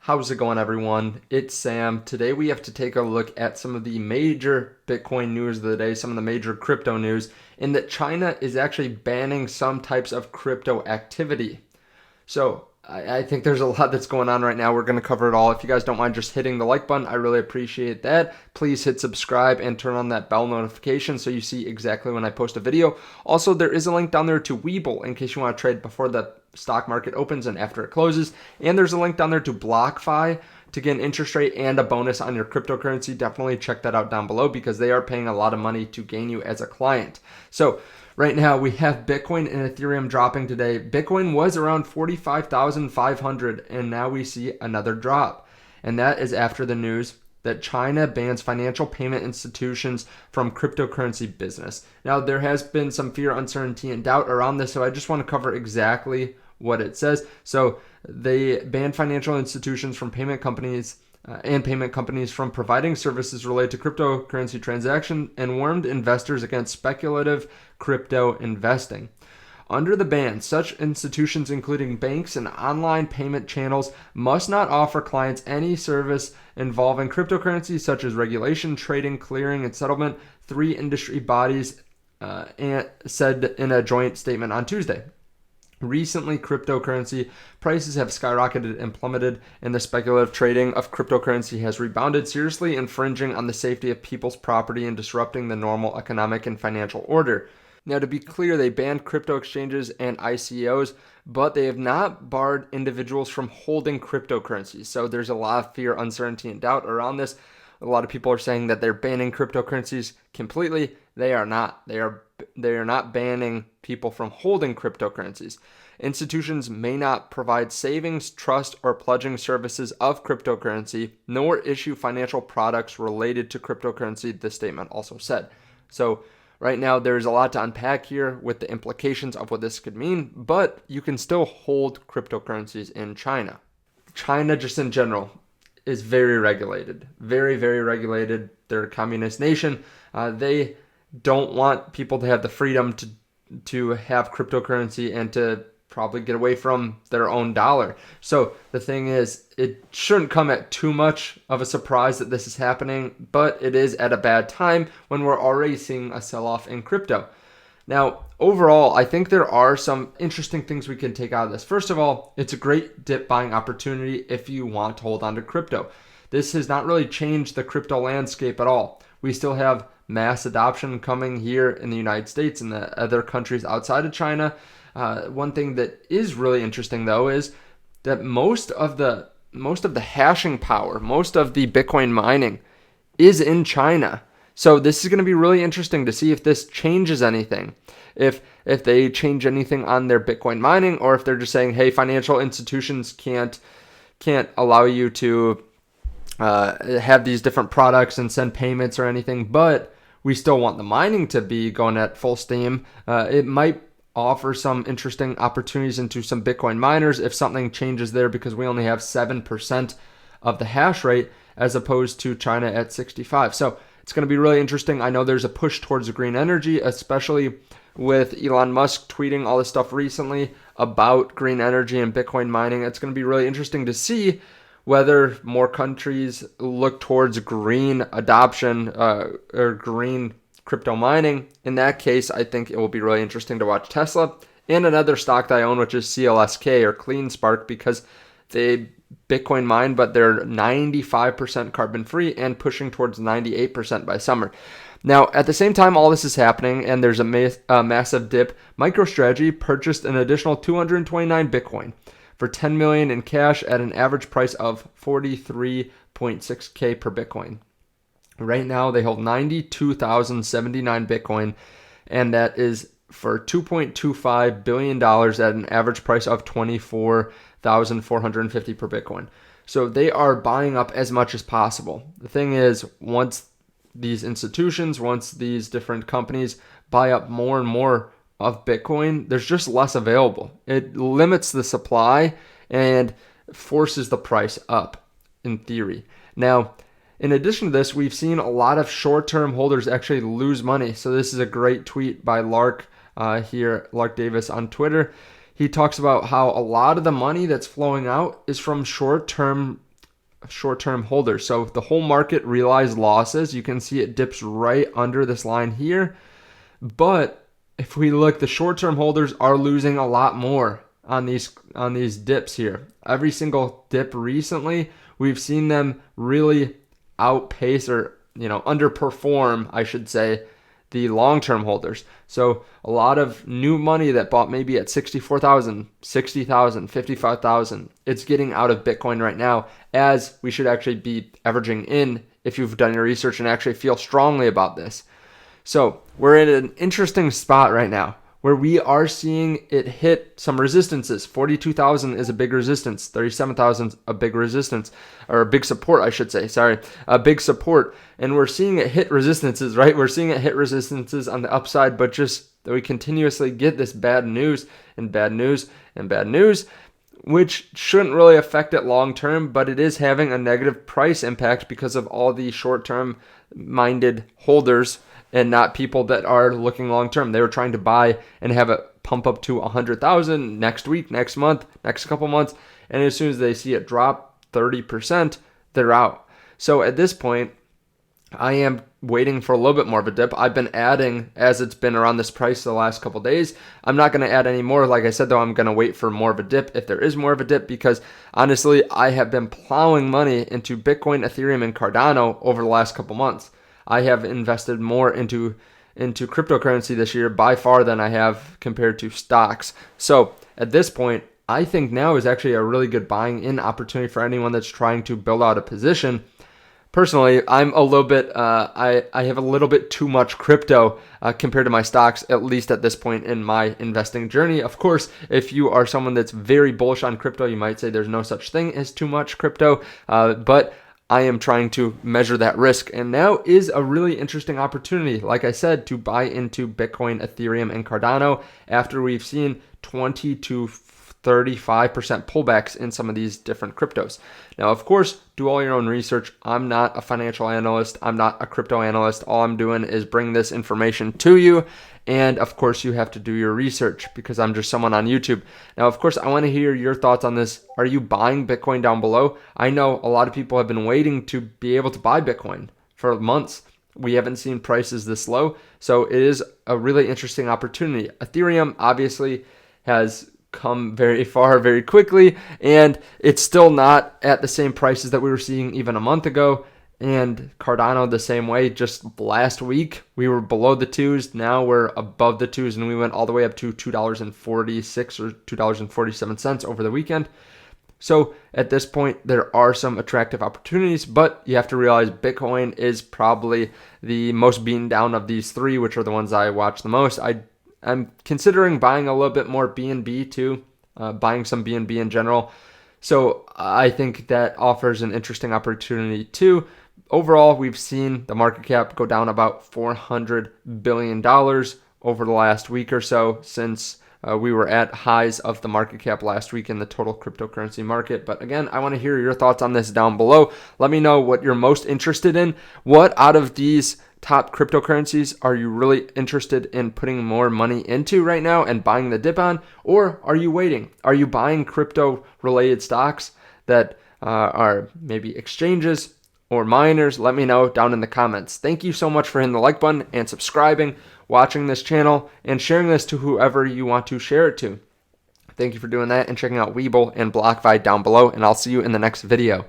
How's it going, everyone? It's Sam. Today we have to take a look at some of the major Bitcoin news of the day, some of the major crypto news, in that China is actually banning some types of crypto activity. So I think there's a lot that's going on right now. We're going to cover it all. If you guys don't mind just hitting the like button, I really appreciate that. Please hit subscribe and turn on that bell notification so you see exactly when I post a video. Also, there is a link down there to Webull in case you want to trade before the stock market opens and after it closes. And there's a link down there to BlockFi to get an interest rate and a bonus on your cryptocurrency. Definitely check that out down below because they are paying a lot of money to gain you as a client. So right now, we have Bitcoin and Ethereum dropping today. Bitcoin was around 45,500, and now we see another drop. And that is after the news that China bans financial payment institutions from cryptocurrency business. Now, there has been some fear, uncertainty, and doubt around this, so I just want to cover exactly what it says. So they banned financial institutions from payment companies and payment companies from providing services related to cryptocurrency transaction and warned investors against speculative crypto investing. Under the ban, such institutions, including banks and online payment channels, must not offer clients any service involving cryptocurrency, such as regulation, trading, clearing, and settlement, three industry bodies said in a joint statement on Tuesday. Recently, cryptocurrency prices have skyrocketed and plummeted, and the speculative trading of cryptocurrency has rebounded, seriously infringing on the safety of people's property and disrupting the normal economic and financial order. Now, to be clear, they banned crypto exchanges and ICOs, but they have not barred individuals from holding cryptocurrencies. So there's a lot of fear, uncertainty, and doubt around this. A lot of people are saying that they're banning cryptocurrencies completely. They are not. They are not banning people from holding cryptocurrencies. Institutions may not provide savings, trust, or pledging services of cryptocurrency, nor issue financial products related to cryptocurrency, the statement also said. So right now, there's a lot to unpack here with the implications of what this could mean, but you can still hold cryptocurrencies in China. China, just in general, is very regulated. Very, very regulated. They're a communist nation. They don't want people to have the freedom to have cryptocurrency and to probably get away from their own dollar. So the thing is, it shouldn't come at too much of a surprise that this is happening, but it is at a bad time when we're already seeing a sell-off in crypto. Now, overall, I think there are some interesting things we can take out of this. First of all, it's a great dip buying opportunity if you want to hold on to crypto. This has not really changed the crypto landscape at all. We still have mass adoption coming here in the United States and the other countries outside of China. One thing that is really interesting, though, is that most of the hashing power, most of the Bitcoin mining is in China. So this is going to be really interesting to see if this changes anything. If they change anything on their Bitcoin mining, or if they're just saying, hey, financial institutions can't allow you to have these different products and send payments or anything, but we still want the mining to be going at full steam. It might offer some interesting opportunities into some Bitcoin miners if something changes there, because we only have 7% of the hash rate as opposed to China at 65. So it's going to be really interesting. I know there's a push towards green energy, especially with Elon Musk tweeting all this stuff recently about green energy and Bitcoin mining. It's going to be really interesting to see whether more countries look towards green adoption or green crypto mining. In that case, I think it will be really interesting to watch Tesla and another stock that I own, which is CLSK or CleanSpark, because they Bitcoin mine, but they're 95% carbon free and pushing towards 98% by summer. Now, at the same time, all this is happening and there's a massive dip, MicroStrategy purchased an additional 229 Bitcoin for $10 million in cash at an average price of 43.6K per Bitcoin. Right now, they hold 92,079 Bitcoin, and that is for $2.25 billion at an average price of 24,450 per Bitcoin. So they are buying up as much as possible. The thing is, once these institutions, once these different companies buy up more and more of Bitcoin, there's just less available. It limits the supply and forces the price up, in theory. Now, in addition to this, we've seen a lot of short-term holders actually lose money. So this is a great tweet by Lark Davis on Twitter. He talks about how a lot of the money that's flowing out is from short-term short-term holders. So the whole market realized losses. You can see it dips right under this line here. But if we look, the short-term holders are losing a lot more on these dips here. Every single dip recently, we've seen them really outpace or underperform, I should say, the long-term holders. So a lot of new money that bought maybe at 64,000, 60,000, 55,000, it's getting out of Bitcoin right now, as we should actually be averaging in if you've done your research and actually feel strongly about this. So we're in an interesting spot right now where we are seeing it hit some resistances. 42,000 is a big resistance. 37,000 a big resistance, or a big support, I should say. Sorry, a big support. And we're seeing it hit resistances, right? We're seeing it hit resistances on the upside, but just that we continuously get this bad news and bad news and bad news, which shouldn't really affect it long term, but it is having a negative price impact because of all the short-term minded holders and not people that are looking long term. They were trying to buy and have it pump up to 100,000 next week, next month, next couple months, and as soon as they see it drop 30%, they're out. So at this point, I am waiting for a little bit more of a dip. I've been adding as it's been around this price the last couple days. I'm not going to add any more. Like I said, though, I'm going to wait for more of a dip if there is more of a dip, because honestly, I have been plowing money into Bitcoin, Ethereum, and Cardano over the last couple months. I have invested more into cryptocurrency this year by far than I have compared to stocks. So at this point, I think now is actually a really good buying in opportunity for anyone that's trying to build out a position. Personally, I'm a little bit, I have a little bit too much crypto compared to my stocks, at least at this point in my investing journey. Of course, if you are someone that's very bullish on crypto, you might say there's no such thing as too much crypto, but I am trying to measure that risk. And now is a really interesting opportunity, like I said, to buy into Bitcoin, Ethereum, and Cardano after we've seen 20 to 35% pullbacks in some of these different cryptos. Now, of course, do all your own research. I'm not a financial analyst. I'm not a crypto analyst. All I'm doing is bring this information to you. And of course, you have to do your research because I'm just someone on YouTube. Now, of course, I want to hear your thoughts on this. Are you buying Bitcoin down below? I know a lot of people have been waiting to be able to buy Bitcoin for months. We haven't seen prices this low. So it is a really interesting opportunity. Ethereum obviously has come very far very quickly, and it's still not at the same prices that we were seeing even a month ago. And Cardano the same way. Just last week we were below the twos, now we're above the twos, and we went all the way up to $2.46 or $2.47 over the weekend. So at this point there are some attractive opportunities, but you have to realize Bitcoin is probably the most beaten down of these three, which are the ones I watch the most. I'm considering buying a little bit more BNB too, buying some BNB in general. So I think that offers an interesting opportunity too. Overall, we've seen the market cap go down about $400 billion over the last week or so since we were at highs of the market cap last week in the total cryptocurrency market. But again, I want to hear your thoughts on this down below. Let me know what you're most interested in. What out of these top cryptocurrencies are you really interested in putting more money into right now and buying the dip on? Or are you waiting? Are you buying crypto related stocks that are maybe exchanges or miners? Let me know down in the comments. Thank you so much for hitting the like button and subscribing, watching this channel, and sharing this to whoever you want to share it to. Thank you for doing that and checking out Webull and BlockFi down below, and I'll see you in the next video.